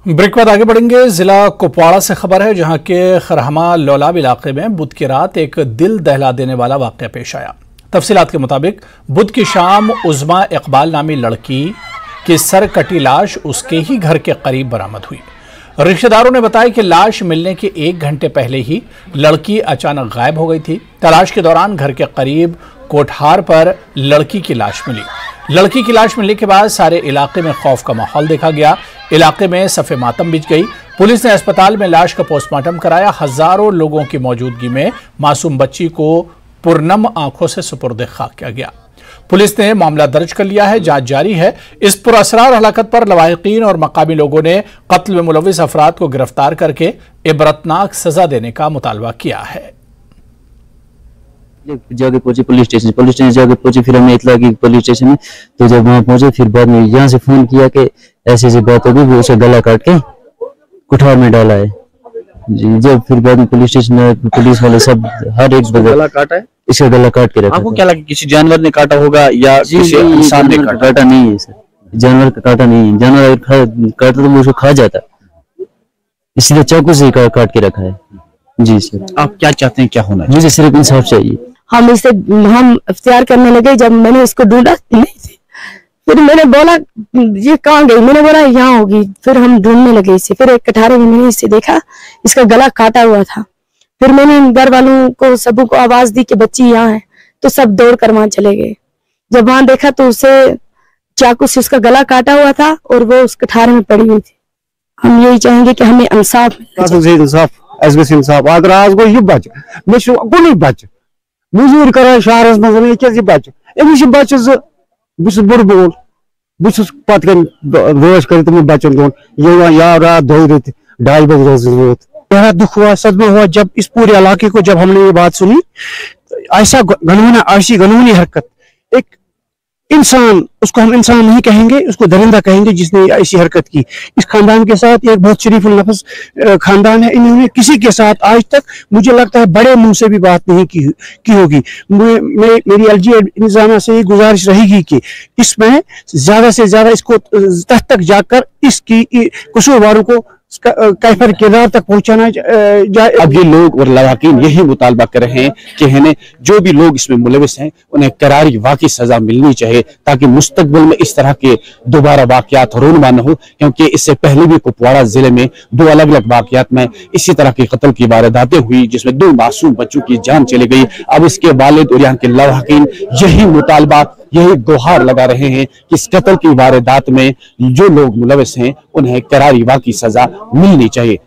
Break बाद आगे बढ़ेंगे। जिला कुपवाड़ा से खबर है, जहां के खरहमा लोलाब इलाके में बुध की रात एक दिल दहला देने वाला वाकया पेश आया। तफसीलात के मुताबिक बुध की शाम उज़मा इकबाल नामी लड़की की सर कटी लाश उसके ही घर के करीब बरामद हुई। रिश्तेदारों ने बताया कि लाश मिलने के 1 घंटे पहले ही लड़की अचानक गायब हो गई थी। तलाश के दौरान घर के करीब कोठार पर लड़की की लाश मिली। लड़की की लाश मिलने के बाद सारे इलाके में खौफ का माहौल देखा गया। इलाके में सफ़े मातम बिछ गई। पुलिस ने अस्पताल में लाश का पोस्टमार्टम कराया। हजारों लोगों की मौजूदगी में मासूम बच्ची को पुरनम आंखों से सुपुर्द खाक किया गया। पुलिस ने मामला दर्ज कर लिया है, जांच जारी है। इस पुरअसरार हलाकत पर लवाहिकीन और मकामी लोगों ने कत्ल में मुलविस अफराद को गिरफ्तार करके इबरतनाक सजा देने का मुतालबा किया है। जाके पहुंचे पुलिस स्टेशन जाके पहुंचे, फिर हमने इतला की पुलिस स्टेशन में। तो जब वहां पहुंचे फिर बाद में यहाँ से फोन किया कि ऐसी ऐसी बात होगी, वो उसे गला काट के कुठार में डाला है जी। जब फिर बाद में पुलिस स्टेशन में पुलिस वाले सब हर एक गला काटा है, इसका गला काट के रखा। आपको क्या लगा किसी जानवर ने काटा होगा या किसी इंसान ने काटा? नहीं है सर, जानवर का काटा नहीं है। जानवर अगर काटता तो वो उसको खा जाता, इसलिए चाकू से काट के रखा है जी सर। आप क्या चाहते हैं, क्या होना है? मुझे सिर्फ इंसाफ चाहिए। हम इफ्तियार करने लगे। जब मैंने इसको ढूंढा नहीं थी, फिर मैंने बोला ये कहाँ गई, मैंने बोला यहाँ होगी। फिर हम ढूंढने लगे इसे। फिर एक कठारे में मैंने इसे देखा, इसका गला काटा हुआ था। फिर मैंने घर वालों को सबों को आवाज दी कि बच्ची यहाँ है, तो सब दौड़ कर वहां चले गए। जब वहां देखा तो उसे चाकू से उसका गला काटा हुआ था और वो उस कठारे में पड़ी हुई थी। हम यही चाहेंगे कि हमें इंसाफ अगर आज गो यह बच्चे मे बच्चे मजूर कर शहर मज बच्चे अमिस बच्चे बहुत बोल बहुत पे रोज कर बच्चन दोन या रात 2 रेत 2:30 बजे। बड़ा दुख हुआ, सदमा हुआ जब इस पूरे इलाके को जब हमने ये बात सुनी। ऐसा ऐसी गनूनी हरकत, एक इंसान, उसको हम इंसान नहीं कहेंगे, उसको दरिंदा कहेंगे जिसने ऐसी हरकत की। इस खानदान के साथ एक बहुत शरीफुल नफ्स खानदान है। इन्होंने किसी के साथ आज तक मुझे लगता है बड़े मुंह से भी बात नहीं की होगी। मेरी एलजी इंतजामिया से ये गुजारिश रहेगी कि इसमें ज्यादा से ज्यादा इसको तह तक जाकर इसकी कसूरवारों को कैफर किरदार तक पहुंचाना जाए। अब ये लोग और लवाकिन यही मुतालबा कर रहे हैं कि है जो भी लोग इसमें मुलविस हैं उन्हें करारी वाकई सजा मिलनी चाहिए, ताकि मुस्तकबिल में इस तरह के दोबारा वाकयात रूनमा न हो। क्योंकि इससे पहले भी कुपवाड़ा जिले में 2 अलग अलग वाकयात में इसी तरह की कत्ल की वारदातें हुई, जिसमें 2 मासूम बच्चों की जान चली गई। अब इसके वालिद और यहाँ के लवाकिन यही मुतालबा, यही गुहार लगा रहे हैं कि इस कत्ल की वारदात में जो लोग मुलविस हैं उन्हें करारी वाकई सजा मिलनी चाहिए।